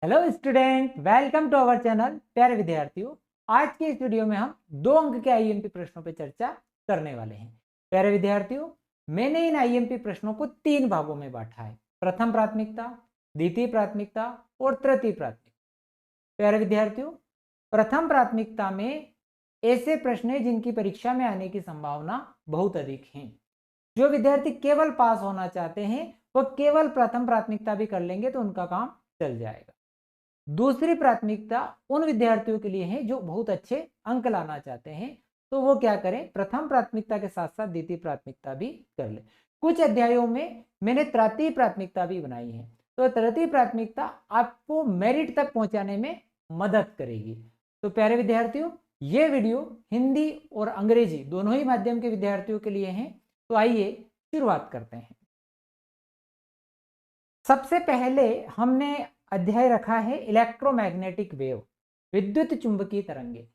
Hello student, welcome to our channel. प्यारे विद्यार्थियों, आज के इस वीडियो में हम 2 अंक के आईएमपी प्रश्नों पर चर्चा करने वाले हैं। प्यारे विद्यार्थियों, मैंने इन आईएमपी प्रश्नों को 3 भागों में बांटा है: प्रथम प्राथमिकता, द्वितीय प्राथमिकता और तृतीय प्राथमिकता। प्यारे विद्यार्थियों, प्रथम प्राथमिकता में ऐसे प्रश्न हैं जिनकी परीक्षा में आने की संभावना बहुत अधिक है। जो विद्यार्थी केवल पास होना चाहते हैं वह केवल प्रथम प्राथमिकता भी कर लेंगे तो उनका काम चल जाएगा। दूसरी प्राथमिकता उन विद्यार्थियों के लिए है जो बहुत अच्छे अंक लाना चाहते हैं, तो वो क्या करें, प्रथम प्राथमिकता के साथ साथ द्वितीय प्राथमिकता भी कर ले। कुछ अध्यायों में मैंने तृतीय प्राथमिकता भी बनाई है, तो तृतीय प्राथमिकता आपको मेरिट तक पहुंचाने में मदद करेगी। तो प्यारे विद्यार्थियों, ये वीडियो हिंदी और अंग्रेजी दोनों ही माध्यम के विद्यार्थियों के लिए है। तो आइए शुरुआत करते हैं। सबसे पहले हमने अध्याय रखा है इलेक्ट्रोमैग्नेटिक वेव, विद्युत चुंबकीय तरंगे।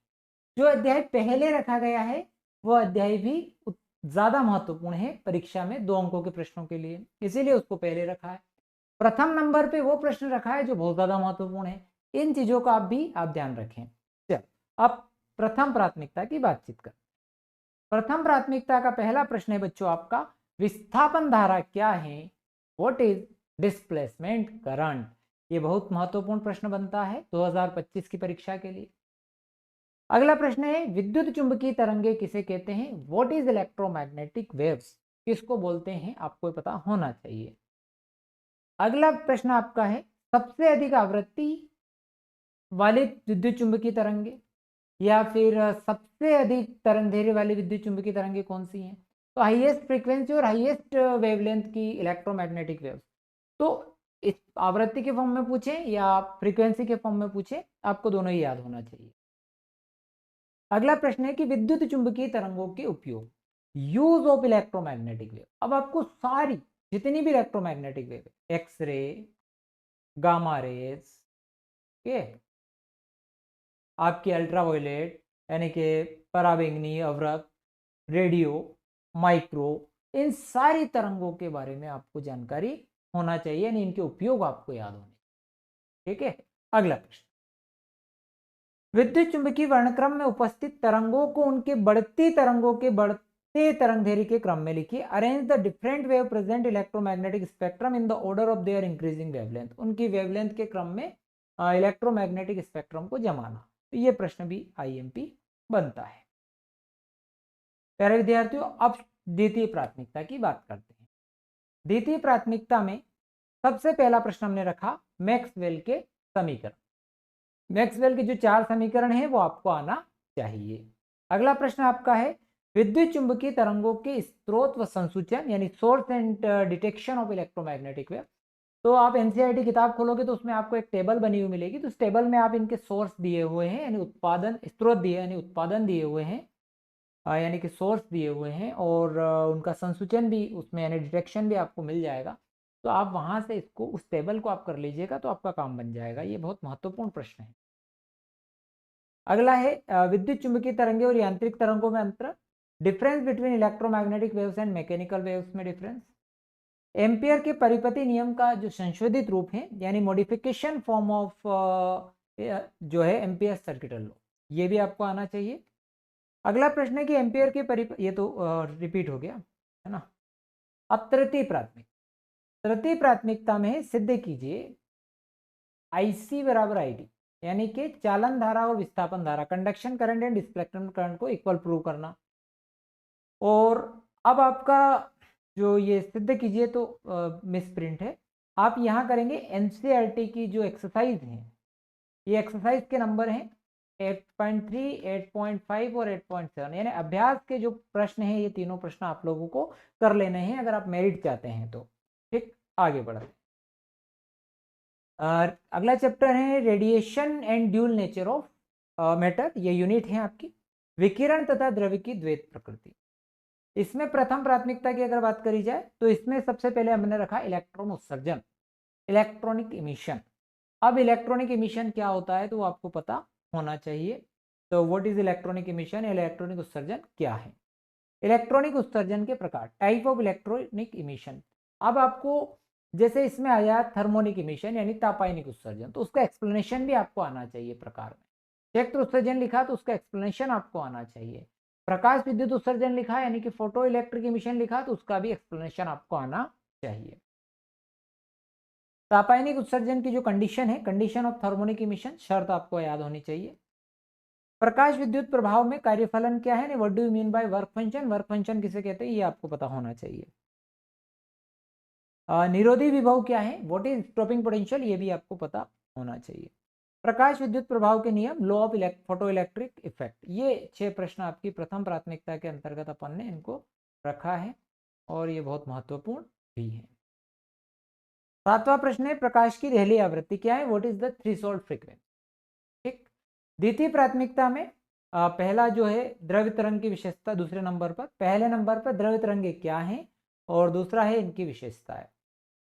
जो अध्याय पहले रखा गया है वह अध्याय भी ज्यादा महत्वपूर्ण है परीक्षा में 2 अंकों के प्रश्नों के लिए, इसीलिए उसको पहले रखा है। प्रथम नंबर पे वो प्रश्न रखा है जो बहुत ज्यादा महत्वपूर्ण है। इन चीजों का आप ध्यान रखें। चल, अब प्रथम प्राथमिकता की बातचीत कर। प्रथम प्राथमिकता का पहला प्रश्न है बच्चों आपका, विस्थापन धारा क्या है, व्हाट इज डिस्प्लेसमेंट करंट। ये बहुत महत्वपूर्ण प्रश्न बनता है 2025 की परीक्षा के लिए। अगला प्रश्न है, विद्युत चुंबकीय तरंगे किसे कहते हैं, व्हाट इज इलेक्ट्रोमैग्नेटिक वेव्स, किसको बोलते हैं, आपको पता होना चाहिए। अगला प्रश्न आपका है, सबसे अधिक आवृत्ति वाली विद्युत चुंबकीय तरंगे या फिर सबसे अधिक तरंग दैर्घ्य वाली विद्युत चुंबकीय तरंगे कौन सी हैं। तो हाईएस्ट फ्रीक्वेंसी और हाईएस्ट वेवलेंथ की इलेक्ट्रोमैग्नेटिक वेव्स। तो इस आवृत्ति के फॉर्म में पूछे या फ्रीक्वेंसी के फॉर्म में पूछे, आपको दोनों ही याद होना चाहिए। अगला प्रश्न है कि विद्युत चुंबकीय तरंगों के उपयोग, यूज ऑफ इलेक्ट्रोमैग्नेटिक वेव। अब आपको सारी जितनी भी electromagnetic wave, x ray, gamma rays के, आपकी अल्ट्रावायलेट यानी कि पराबैंगनी, अवरक्त, रेडियो, माइक्रो, इन सारी तरंगों के बारे में आपको जानकारी होना चाहिए, यानी इनके उपयोग आपको याद होने। ठीक है। अगला प्रश्न, विद्युत चुंबकीय वर्णक्रम में उपस्थित तरंगों को उनके बढ़ती तरंगों के बढ़ते तरंगदैर्घ्य के क्रम में लिखिए। Arrange the different wave present electromagnetic spectrum in the order of their increasing wavelength. उनकी वेवलेंथ के क्रम में इलेक्ट्रोमैग्नेटिक स्पेक्ट्रम को जमाना। तो ये प्रश्न भी आईएमपी बनता है। प्यारे विद्यार्थियों, अब द्वितीय प्राथमिकता की बात करते हैं। द्वितीय प्राथमिकता में सबसे पहला प्रश्न हमने रखा मैक्सवेल के समीकरण। मैक्सवेल के जो 4 समीकरण हैं वो आपको आना चाहिए। अगला प्रश्न आपका है, विद्युत चुंबकीय तरंगों के स्रोत व संसूचन यानी source and detection of electromagnetic wave. तो आप एनसीईआरटी किताब खोलोगे तो उसमें आपको एक टेबल बनी हुई मिलेगी। तो उस टेबल में आप इनके सोर्स दिए हुए हैं, यानी उत्पादन स्रोत दिए, यानी उत्पादन दिए हुए हैं, यानी कि सोर्स दिए हुए हैं, और उनका संसूचन भी उसमें यानी डिटेक्शन भी आपको मिल जाएगा। तो आप वहां से इसको, उस टेबल को आप कर लीजिएगा तो आपका काम बन जाएगा। ये बहुत महत्वपूर्ण प्रश्न है। अगला है विद्युत चुंबकीय तरंगे और यांत्रिक तरंगों में अंतर, difference between electromagnetic waves and mechanical waves में डिफरेंस। एम्पियर के परिपति नियम का जो संशोधित रूप है, यानी मॉडिफिकेशन फॉर्म ऑफ जो है एम्पियर सर्किटल लॉ, ये भी आपको आना चाहिए। अगला प्रश्न है कि एम्पियर के ये तो रिपीट हो गया है ना। अब तृतीय प्राथमिकता में सिद्ध कीजिए IC बराबर ID, यानी कि चालन धारा और विस्थापन धारा, conduction current and displacement current को इक्वल प्रूव करना। और अब आपका जो ये सिद्ध कीजिए तो मिस प्रिंट है, आप यहाँ करेंगे एनसीईआरटी की जो एक्सरसाइज है, ये एक्सरसाइज के नंबर हैं 8.3, 8.5 और 8.7, यानी अभ्यास के जो प्रश्न हैं ये तीनों प्रश्न आप लोगों को कर लेने हैं अगर आप मेरिट चाहते हैं तो। ठीक, आगे बढ़ते। अगला चैप्टर है radiation and dual nature of matter. ये यूनिट है आपकी विकिरण तथा द्रव्य की द्वैत प्रकृति। इसमें प्रथम प्राथमिकता की अगर बात करी जाए तो इसमें सबसे पहले हमने रखा इलेक्ट्रॉन उत्सर्जन, इलेक्ट्रॉनिक इमिशन। अब इलेक्ट्रॉनिक इमिशन क्या होता है तो आपको पता होना चाहिए। तो what is electronic emission, electronic उत्सर्जन क्या है। इलेक्ट्रॉनिक उत्सर्जन के प्रकार, टाइप ऑफ इलेक्ट्रॉनिक इमिशन। अब आपको जैसे इसमें आया थर्मोनिक इमिशन यानी तापायनिक उत्सर्जन, तो उसका एक्सप्लेनेशन भी आपको आना चाहिए प्रकार में। क्षेत्र उत्सर्जन लिखा तो उसका एक्सप्लेनेशन आपको आना चाहिए। प्रकाश विद्युत उत्सर्जन लिखा यानी कि फोटो इलेक्ट्रिक इमिशन लिखा तो उसका भी एक्सप्लेनेशन आपको आना चाहिए। तापायनिक उत्सर्जन की जो कंडीशन है, कंडीशन ऑफ थर्मोनिक इमिशन, शर्त आपको याद होनी चाहिए। प्रकाश विद्युत प्रभाव में कार्यफलन क्या है, what do you mean by work function, work function किसे कहते हैं ये आपको पता होना चाहिए। निरोधी विभव क्या है, व्हाट इज स्टॉपिंग पोटेंशियल, ये भी आपको पता होना चाहिए। प्रकाश विद्युत प्रभाव के नियम, law of photo electric effect, ये 6 प्रश्न आपकी प्रथम प्राथमिकता के अंतर्गत अपन ने इनको रखा है और ये बहुत महत्वपूर्ण भी है। 7वां प्रश्न है प्रकाश की रेली आवृत्ति क्या है, what is the threshold frequency. ठीक, द्वितीय प्राथमिकता में पहला जो है द्रव्य तरंग की विशेषता, दूसरे नंबर पर, पहले नंबर पर द्रव्य तरंगे क्या है और दूसरा है इनकी विशेषताएं।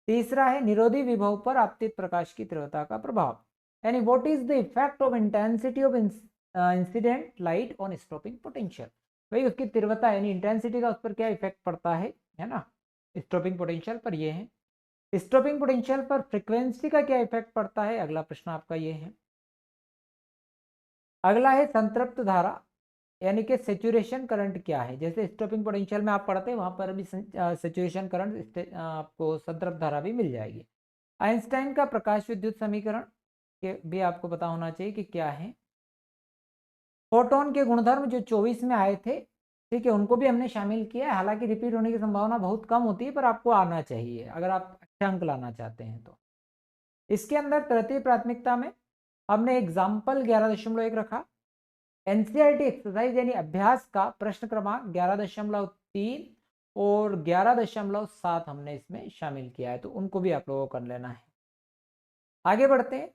तीसरा है निरोधी विभव पर आपतित प्रकाश की तीव्रता का प्रभाव, यानी what is the effect of intensity of incident light on stopping potential, भाई उसकी तीव्रता यानी इंटेंसिटी का उस पर क्या इफेक्ट पड़ता है ना, स्टॉपिंग पोटेंशियल पर ये है। स्टॉपिंग पोटेंशियल पर फ्रीक्वेंसी का क्या इफेक्ट पड़ता है, अगला प्रश्न आपका ये है। अगला है संतृप्त धारा यानी कि सेचुरेशन करंट क्या है, जैसे स्टॉपिंग पोटेंशियल में आप पढ़ते हैं वहां पर भी सेचुरेशन करंट आपको संतृप्त धारा भी मिल जाएगी। आइंस्टाइन का प्रकाश विद्युत समीकरण के भी आपको पता होना चाहिए कि क्या है। फोटोन के गुणधर्म जो 24 में आए थे, ठीक है, उनको भी हमने शामिल किया है, हालांकि रिपीट होने की संभावना बहुत कम होती है पर आपको आना चाहिए अगर आप अच्छा अंक लाना चाहते हैं तो। इसके अंदर तृतीय प्राथमिकता में हमने एग्जाम्पल 11.1 रखा, एनसीईआरटी एक्सरसाइज यानी अभ्यास का प्रश्न क्रमांक 11.3 और 11.7 हमने इसमें शामिल किया है, तो उनको भी आप लोगों को कर लेना है। आगे बढ़ते हैं,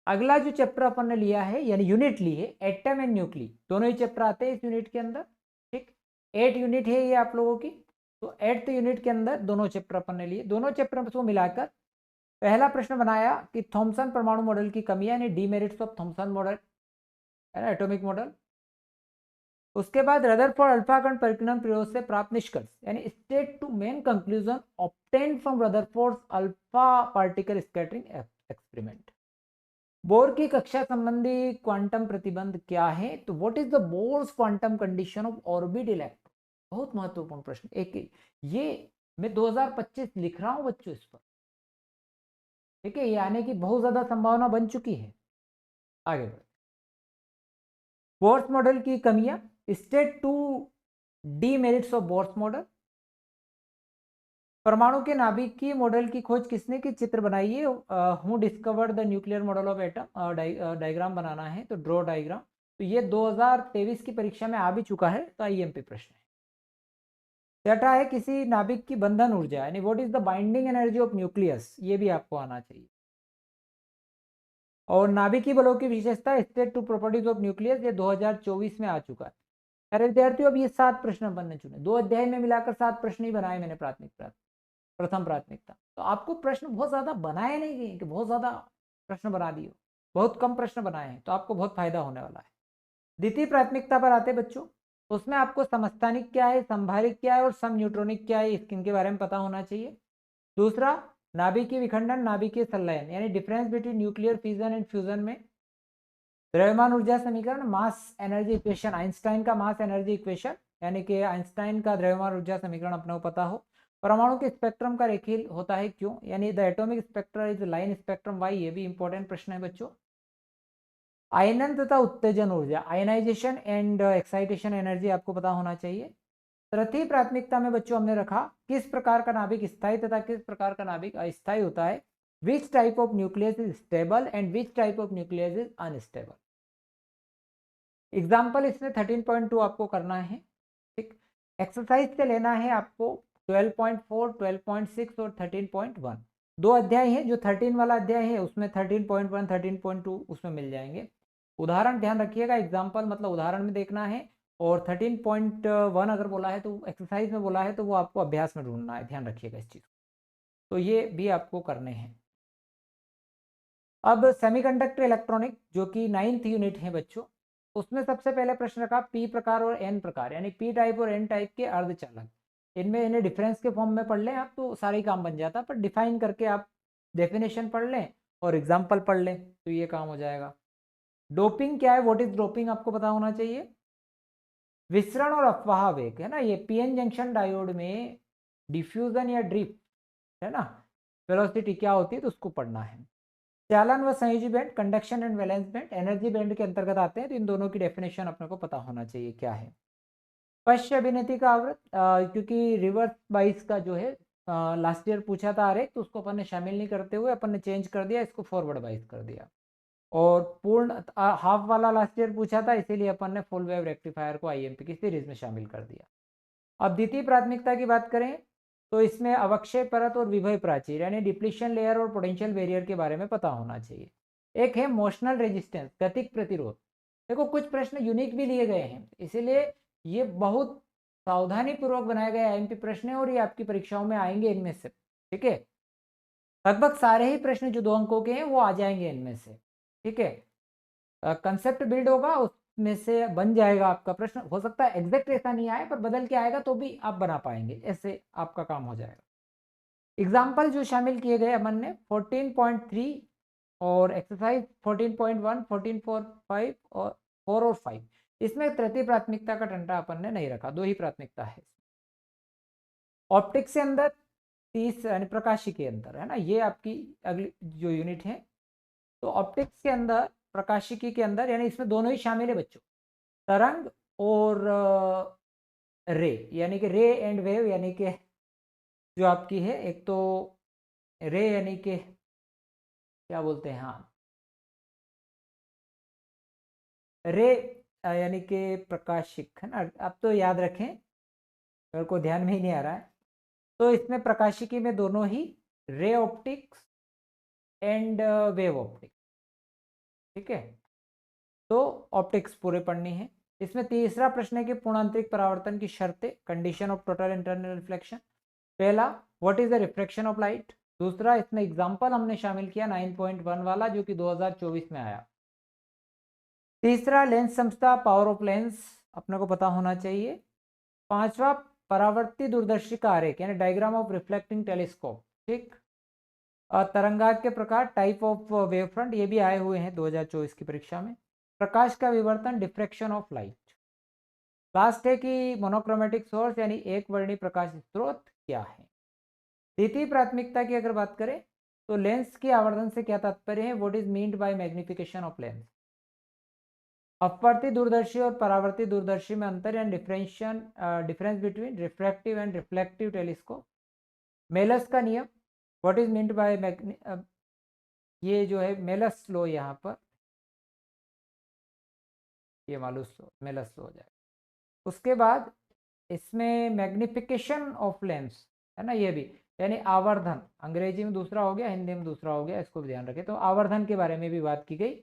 अगला जो चैप्टर अपन ने लिया है यानी यूनिट ली है, एटम एंड न्यूक्ली, दोनों ही चैप्टर आते हैं इस यूनिट के अंदर। ठीक, 8 यूनिट है ये आप लोगों की, तो 8th यूनिट के अंदर दोनों चैप्टर अपन ने लिए, दोनों चैप्टर को मिलाकर पहला प्रश्न बनाया कि थॉमसन परमाणु मॉडल की कमियां यानी डीमेरिट्स ऑफ थॉमसन मॉडल है ना, एटॉमिक मॉडल। उसके बाद रदरफोर्ड अल्फा कण परिकलन प्रयोग से प्राप्त निष्कर्ष यानी state two main conclusion obtain from Rutherford alpha particle scattering experiment. Bohr की कक्षा संबंधी क्वांटम प्रतिबंध क्या है, तो what is the Bohr's quantum condition of orbit electron, बहुत महत्वपूर्ण प्रश्न। एक ये मैं 2025 लिख रहा हूं बच्चों इस पर, ठीक है, ये आने की बहुत ज्यादा संभावना बन चुकी है। आगे बढ़ते, बोर्स मॉडल की कमियां, state two demerits of Bohr's model, परमाणु के नाभिक की मॉडल की खोज किसने की, चित्र बनाइए, who discovered the nuclear model of atom, diagram बनाना है तो ड्रॉ डायग्राम, तो ये 2023 की परीक्षा में आ भी चुका है, तो आईएमपी प्रश्न है। छठा है किसी नाभिक की बंधन ऊर्जा यानी what is the binding energy of nucleus, ये भी आपको आना चाहिए। और नाभिकीय बलों की विशेषता, state two properties of nucleus, ये 2024 में आ चुका है। अरे विद्यार्थियों अब ये 7 प्रश्न अपन ने चुने, 2 अध्याय में मिलाकर 7 प्रश्न ही बनाए मैंने प्रथम प्राथमिकता, तो आपको प्रश्न बहुत ज्यादा बनाए नहीं गए कि बहुत ज्यादा प्रश्न बना दिए, बहुत कम प्रश्न बनाए हैं, तो आपको बहुत फायदा होने वाला है। द्वितीय प्राथमिकता पर आते बच्चों, उसमें आपको समस्थानिक क्या है, संभारिक क्या है और सम न्यूट्रॉनिक क्या है, इनके बारे में पता होना चाहिए। दूसरा, नाभिकीय विखंडन, नाभिकीय संलयन यानी difference between nuclear fission and fusion में, द्रव्यमान ऊर्जा समीकरण, मास एनर्जी इक्वेशन, आइंस्टाइन का मास एनर्जी इक्वेशन यानी कि आइंस्टाइन का द्रव्यमान ऊर्जा समीकरण अपने को पता हो। परमाणु के स्पेक्ट्रम का रेखीय होता है क्यों, यानी the atomic spectrum is line spectrum why, ये भी इंपॉर्टेंट प्रश्न है बच्चों। आयनन तथा उत्तेजन ऊर्जा, आयनाइजेशन एंड एक्साइटेशन एनर्जी आपको पता होना चाहिए। तृतीय प्राथमिकता में बच्चों हमने रखा किस प्रकार का नाभिक स्थायी तथा किस प्रकार का नाभिक अस्थायी होता है, which type of nucleus is stable and which type of nucleus is unstable. Example इसमें 13.2 आपको करना है। ठीक, एक्सरसाइज से लेना है आपको 12.4, 12.6 और 13.1, 2 अध्याय है, जो 13 वाला अध्याय है उसमें 13.1, 13.2 उसमें मिल जाएंगे। उदाहरण ध्यान रखिएगा, एग्जाम्पल मतलब उदाहरण में देखना है, और 13.1 अगर बोला है तो एक्सरसाइज में बोला है तो वो आपको अभ्यास में ढूंढना है, ध्यान रखिएगा इस चीज को, तो ये भी आपको करने हैं। अब सेमीकंडक्टर इलेक्ट्रॉनिक जो कि 9th यूनिट है बच्चों, उसमें सबसे पहले प्रश्न रखा पी प्रकार और एन प्रकार यानी पी टाइप और एन टाइप के अर्धचालक, इनमें इन्हें डिफरेंस के फॉर्म में पढ़ लें आप तो सारा ही काम बन जाता, पर डिफाइन करके आप डेफिनेशन पढ़ लें और एग्जाम्पल पढ़ लें तो ये काम हो जाएगा। डोपिंग क्या है, व्हाट इज डोपिंग आपको पता होना चाहिए। विसरण और अफवाह वेग है ना, ये पीएन जंक्शन डायोड में डिफ्यूजन या ड्रिफ्ट है ना, वेलोसिटी क्या होती है तो उसको पढ़ना है। चालन व संयोजी band, conduction and valence band energy band के अंतर्गत आते हैं, तो इन दोनों की डेफिनेशन अपने को पता होना चाहिए क्या है। पश्च अभिनेति का आवृत, क्योंकि रिवर्स बाइस का जो है लास्ट ईयर पूछा था आरेख, तो उसको अपन ने शामिल नहीं करते हुए अपन ने चेंज कर दिया, इसको फॉरवर्ड बाइस कर दिया। और पूर्ण हाफ वाला लास्ट ईयर पूछा था, इसीलिए अपन ने फुल वेव रेक्टिफायर को आईएमपी की सीरीज में शामिल कर दिया। अब द्वितीय प्राथमिकता की बात करें तो इसमें अवक्षय परत और विभव प्राचीर यानी डिप्लीशन लेयर और पोटेंशियल बैरियर के बारे में पता होना चाहिए। एक है मोशनल रेजिस्टेंस, गतिक प्रतिरोध। देखो कुछ प्रश्न यूनिक भी लिए गए हैं, इसीलिए ये बहुत सावधानी पूर्वक बनाए गए आईएमपी प्रश्न है और ये आपकी परीक्षाओं में आएंगे इनमें से, ठीक है। लगभग सारे ही प्रश्न जो 2 अंकों के हैं वो आ जाएंगे इनमें से, ठीक है। कंसेप्ट बिल्ड होगा, उसमें से बन जाएगा आपका प्रश्न। हो सकता है एग्जैक्ट ऐसा नहीं आए, पर बदल के आएगा तो भी आप बना पाएंगे, ऐसे आपका काम हो जाएगा। एग्जाम्पल जो शामिल किए गए अमन ने 14.3 और एक्सरसाइज 14.1, 14.5 और 4 और 5, इसमें तृतीय प्राथमिकता का टंटा अपन ने नहीं रखा, 2 ही प्राथमिकता है। ऑप्टिक्स के अंदर 30 यानी प्रकाशी के अंदर है ना, ये आपकी अगली जो यूनिट है। तो ऑप्टिक्स के अंदर प्रकाशिकी के अंदर यानी इसमें दोनों ही शामिल है बच्चों, तरंग और रे, यानी कि रे एंड वेव, यानी कि जो आपकी है एक तो रे यानी कि क्या बोलते हैं, हाँ रे यानी कि प्रकाशिक है ना, आप तो याद रखें, मेरे को ध्यान में ही नहीं आ रहा है। तो इसमें प्रकाशिकी में दोनों ही ray optics and wave optics, ठीक है। तो ऑप्टिक्स पूरे पढ़नी है। इसमें तीसरा प्रश्न है कि पूर्णांतरिक परावर्तन की शर्तें, condition of total internal reflection. पहला, what is the refraction of light. दूसरा, इसमें एग्जांपल हमने शामिल किया 9.1 वाला जो कि 2024 में आया। तीसरा, लेंस समता, पावर ऑफ लेंस अपने को पता होना चाहिए। पांचवा, परावर्ती दूरदर्शी का आरेख यानी डायग्राम ऑफ रिफ्लेक्टिंग टेलीस्कोप, ठीक। तरंगाग के प्रकार, टाइप ऑफ वेव फ्रंट, ये भी आए हुए हैं 2024 की परीक्षा में। प्रकाश का विवर्तन, डिफ्रैक्शन ऑफ लाइट। लास्ट है कि मोनोक्रोमेटिक सोर्स यानी एक वर्णी प्रकाश स्रोत क्या है। द्वितीय प्राथमिकता की अगर बात करें तो लेंस की आवर्धन से क्या तात्पर्य है, what is meant by magnification of lens. अपवर्ती दूरदर्शी और परावर्ती दूरदर्शी में अंतर यानी difference between refractive and reflective telescope. Malus का नियम, व्हाट इज मीन्ड बाय ये जो है मेलस लो, यहाँ पर ये मेलस लो हो जाएगा। उसके बाद इसमें मैग्निफिकेशन ऑफ लेंस है ना, ये भी यानी आवर्धन, अंग्रेजी में दूसरा हो गया, हिंदी में दूसरा हो गया, इसको भी ध्यान रखें। तो आवर्धन के बारे में भी बात की गई।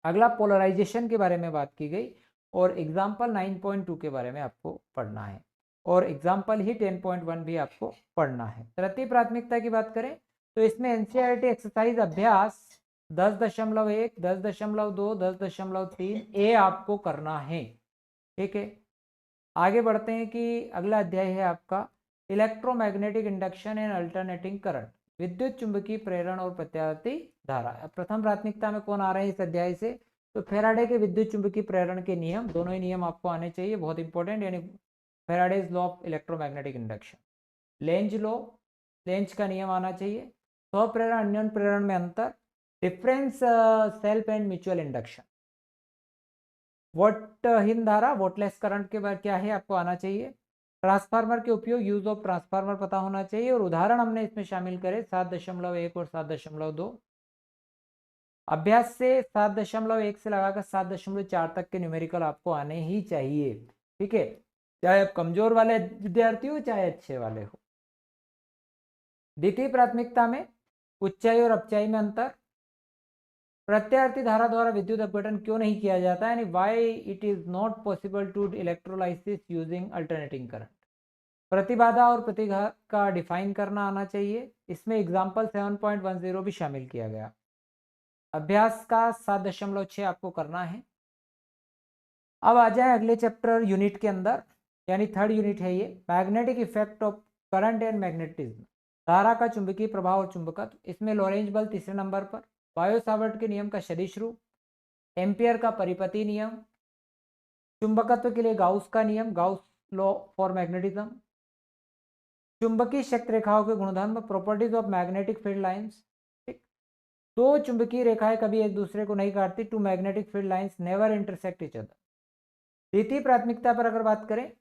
अगला पोलराइजेशन के बारे में बात की गई और एग्जाम्पल 9.2 के बारे में आपको पढ़ना है और एग्जाम्पल ही 10.1 भी आपको पढ़ना है। तृतीय प्राथमिकता की बात करें तो इसमें एनसीईआरटी एक्सरसाइज अभ्यास 10.1, 10.2, 10.3 ए आपको करना है, ठीक है। आगे बढ़ते हैं कि अगला अध्याय है आपका electromagnetic induction and alternating current, विद्युत चुंबकीय प्रेरण और प्रत्यावर्ती धारा। प्रथम प्राथमिकता में कौन आ रहे हैं इस अध्याय से, तो फेराडे के विद्युत चुंबकीय प्रेरण के नियम, दोनों ही नियम आपको आने चाहिए, बहुत इंपॉर्टेंट, यानी Faraday's law of electromagnetic induction. Lenz law, Lenz का नियम आना चाहिए। स्वप्रेरण अन्योन प्रेरण में अंतर, difference self and mutual induction. वोटहीन धारा, वोटलेस करंट के बाद क्या है आपको आना चाहिए। ट्रांसफार्मर के उपयोग, यूज ऑफ ट्रांसफार्मर पता होना चाहिए और उदाहरण हमने इसमें शामिल करे 7.1 और 7.2। अभ्यास से 7.1 से लगाकर 7.4 तक के न्यूमेरिकल आपको आने ही चाहिए, ठीक है, चाहे आप कमजोर वाले विद्यार्थी हो चाहे अच्छे वाले हो। द्वितीय प्राथमिकता में उच्चाई और अपचाई में अंतर, प्रत्यावर्ती धारा द्वारा विद्युत अपघटन क्यों नहीं किया जाता है, यानी why it is not possible to electrolysis using alternating current. प्रतिबाधा और प्रतिघात का डिफाइन करना आना चाहिए, इसमें एग्जांपल 7.10 भी शामिल किया गया। अभ्यास का 7.6 आपको करना है। अब आ जाए अगले चैप्टर यूनिट के अंदर, यानी थर्ड यूनिट है ये। Magnetic effect of current and magnetism, धारा का चुंबकीय प्रभाव और चुंबकत्व। इसमें लॉरेंज बल तीसरे नंबर पर, बायो सावर्ट के नियम का सदिश रूप, एम्पियर का परिपति नियम, चुंबकत्व के लिए गाउस का नियम, गाउस लॉ फॉर मैग्नेटिज्म, चुंबकीय शक्ति रेखाओं के गुणधर्म, properties of magnetic field lines. ठीक, दो चुंबकीय रेखाएं कभी एक दूसरे को नहीं काटती, two magnetic field lines never intersect each other. द्वितीय प्राथमिकता पर अगर बात करें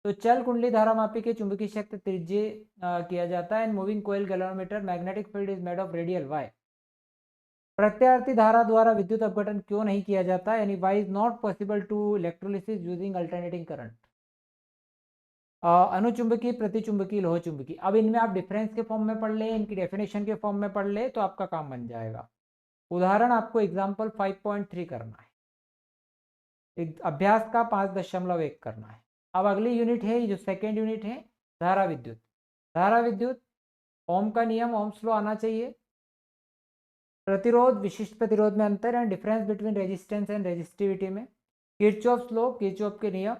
तो चल कुंडली धारामापी के चुंबकीय शक्ति त्रिज्यीय किया जाता है। Moving coil galvanometer, magnetic field is made of radial why. प्रत्यावर्ती धारा द्वारा विद्युत अपघटन क्यों नहीं किया जाता, यानी why is not possible to electrolysis using alternating current. अनुचुंबकीय, प्रतिचुंबकीय, लोह चुंबकीय। अब इनमें आप डिफरेंस के फॉर्म में पढ़ ले, इनकी डेफिनेशन के फॉर्म में पढ़ ले तो आपका काम बन जाएगा। उदाहरण आपको एग्जाम्पल 5.3 करना है, एक अभ्यास का 5.1 करना है। अब अगली यूनिट है जो सेकेंड यूनिट है, धारा विद्युत। धारा विद्युत, ओम का नियम, ओम्स लॉ आना चाहिए। प्रतिरोध, विशिष्ट प्रतिरोध में अंतर and difference between resistance and resistivity में, किरचॉफ्स लॉ, किरचॉफ के नियम।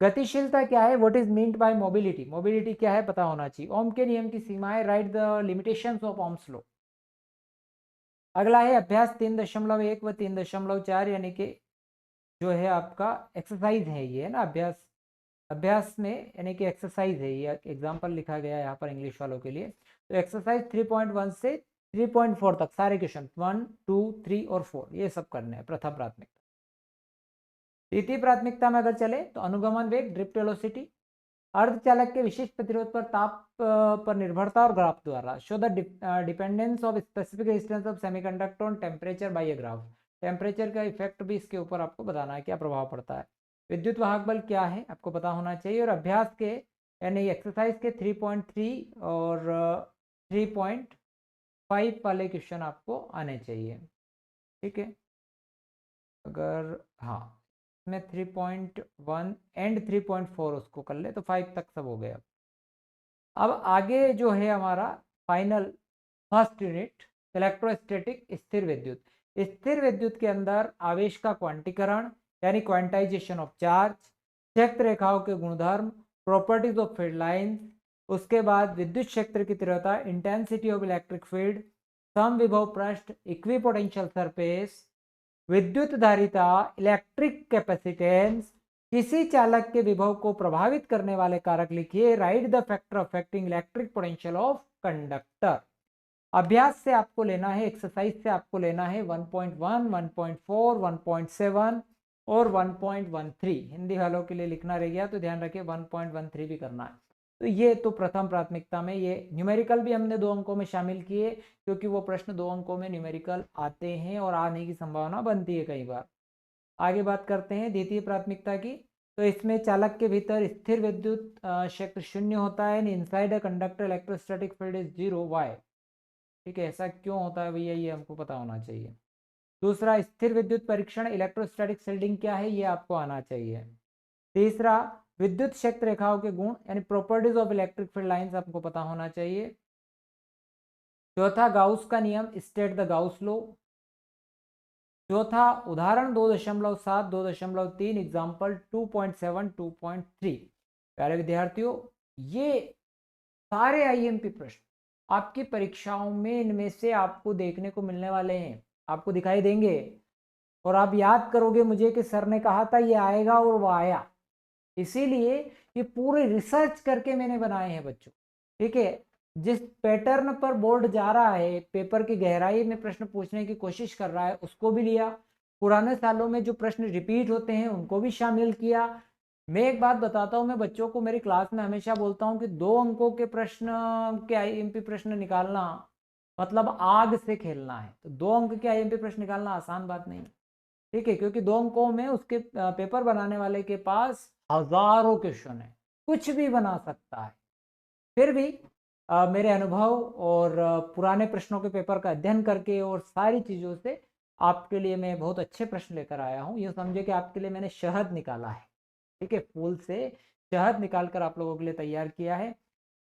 गतिशीलता क्या है, what is meant bye mobility, mobility क्या है पता होना चाहिए। ओम के नियम की सीमाएं, right the limitations of Ohm's law. अगला है अभ्यास 3.1 व 3.4, यानी कि जो है आपका एक्सरसाइज है ये, है ना। अभ्यास में यानी कि एक्सरसाइज है ये, एग्जाम्पल लिखा गया है यहाँ पर इंग्लिश वालों के लिए। तो एक्सरसाइज 3.1 से 3.4 तक सारे क्वेश्चन 1, 2, 3 और 4 ये सब करने हैं, प्रथम प्राथमिकता। द्वितीय प्राथमिकता में अगर चले तो अनुगमन वेग, ड्रिफ्ट वेलोसिटी, अर्धचालक के विशिष्ट प्रतिरोध पर ताप पर निर्भरता और ग्राफ द्वारा। Show the dependence of specific resistance of semiconductor on temperature by a graph. Temperature का इफेक्ट भी इसके ऊपर आपको बताना है, क्या प्रभाव पड़ता है। विद्युत वाहक बल क्या है आपको पता होना चाहिए। और अभ्यास के यानी एक्सरसाइज के 3.3 और 3.5 वाले क्वेश्चन आपको आने चाहिए। ठीक है, अगर हाँ इसमें 3.1 एंड 3.4 उसको कर ले तो 5 तक सब हो गया। अब आगे जो है हमारा फाइनल फर्स्ट यूनिट, इलेक्ट्रोस्टैटिक स्थिर विद्युत। स्थिर विद्युत के अंदर आवेश का क्वांटीकरण यानी क्वांटाइजेशन ऑफ चार्ज, क्षेत्र रेखाओं के गुणधर्म, प्रॉपर्टीज ऑफ फील्ड लाइंस, उसके बाद विद्युत क्षेत्र की तीव्रता, इंटेंसिटी ऑफ इलेक्ट्रिक फील्ड, समविभव पृष्ठ, इक्विपोटेंशियल सरफेस, विद्युत धारिता, इलेक्ट्रिक कैपेसिटेंस, किसी चालक के विभव को प्रभावित करने वाले कारक लिखिए, right the factor affecting electric potential of conductor. अभ्यास से आपको लेना है, एक्सरसाइज से आपको लेना है 1.1, 1.4, 1.7 और 1.13। हिंदी वालों के लिए लिखना रह गया तो ध्यान रखिए 1.13 भी करना है। तो ये तो प्रथम प्राथमिकता में, ये न्यूमेरिकल भी हमने 2 अंकों में शामिल किए क्योंकि वो प्रश्न 2 अंकों में न्यूमेरिकल आते हैं और आने की संभावना बनती है कई बार। आगे बात करते हैं द्वितीय प्राथमिकता की। तो इसमें चालक के भीतर स्थिर विद्युत क्षेत्र 0 होता है, inside a conductor electrostatic field is 0 why. ठीक है, ऐसा क्यों होता है भैया, ये हमको पता होना चाहिए। दूसरा, स्थिर विद्युत परीक्षण इलेक्ट्रोस्टैटिक शील्डिंग क्या है ये आपको आना चाहिए। तीसरा, विद्युत क्षेत्र रेखाओं के गुण यानी properties of electric field lines आपको पता होना चाहिए। चौथा, गाउस का नियम, स्टेट द गाउस लॉ। चौथा, उदाहरण 2.7, 2.3, एग्जाम्पल 2.7, 2.3। प्यारे विद्यार्थियों, ये सारे आईएमपी प्रश्न आपकी परीक्षाओं में इनमें से आपको देखने को मिलने वाले हैं, आपको दिखाई देंगे और आप याद करोगे मुझे कि सर ने कहा था ये आएगा और वो आया। इसीलिए ये पूरे रिसर्च करके मैंने बनाए हैं बच्चों। ठीक है, जिस पैटर्न पर बोर्ड जा रहा है, पेपर की गहराई में प्रश्न पूछने की कोशिश कर रहा है, उसको भी लिया। पुराने सालों में जो प्रश्न रिपीट होते हैं उनको भी शामिल किया। मैं एक बात बताता हूं, मैं बच्चों को मेरी क्लास में हमेशा बोलता हूं कि 2 अंकों के प्रश्न के आईएमपी प्रश्न निकालना मतलब आग से खेलना है। तो 2 अंक के आईएमपी प्रश्न निकालना आसान बात नहीं। ठीक है, क्योंकि 2 अंकों में उसके पेपर बनाने वाले के पास हजारों क्वेश्चन है, कुछ भी बना सकता है। फिर भी मेरे अनुभव और पुराने प्रश्नों के पेपर का अध्ययन करके और सारी चीज़ों से आपके लिए मैं बहुत अच्छे प्रश्न लेकर आया हूँ। ये समझे कि आपके लिए मैंने शहद निकाला है। ठीक है, फूल से शहद निकाल कर आप लोगों के लिए तैयार किया है।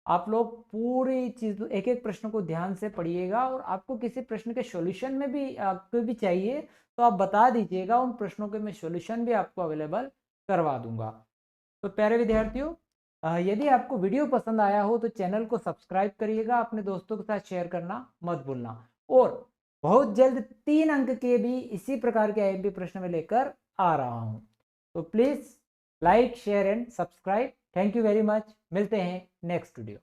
आप लोग पूरी चीज एक एक प्रश्न को ध्यान से पढ़िएगा और आपको किसी प्रश्न के सॉल्यूशन में भी आपको भी चाहिए तो आप बता दीजिएगा, उन प्रश्नों के मैं सॉल्यूशन भी आपको अवेलेबल करवा दूंगा। तो प्यारे विद्यार्थियों, यदि आपको वीडियो पसंद आया हो तो चैनल को सब्सक्राइब करिएगा, अपने दोस्तों के साथ शेयर करना मत भूलना। और बहुत जल्द 3 अंक के भी इसी प्रकार के आईएमपी प्रश्न में लेकर आ रहा हूं। तो please like, share and subscribe. Thank you very much. मिलते हैं नेक्स्ट वीडियो।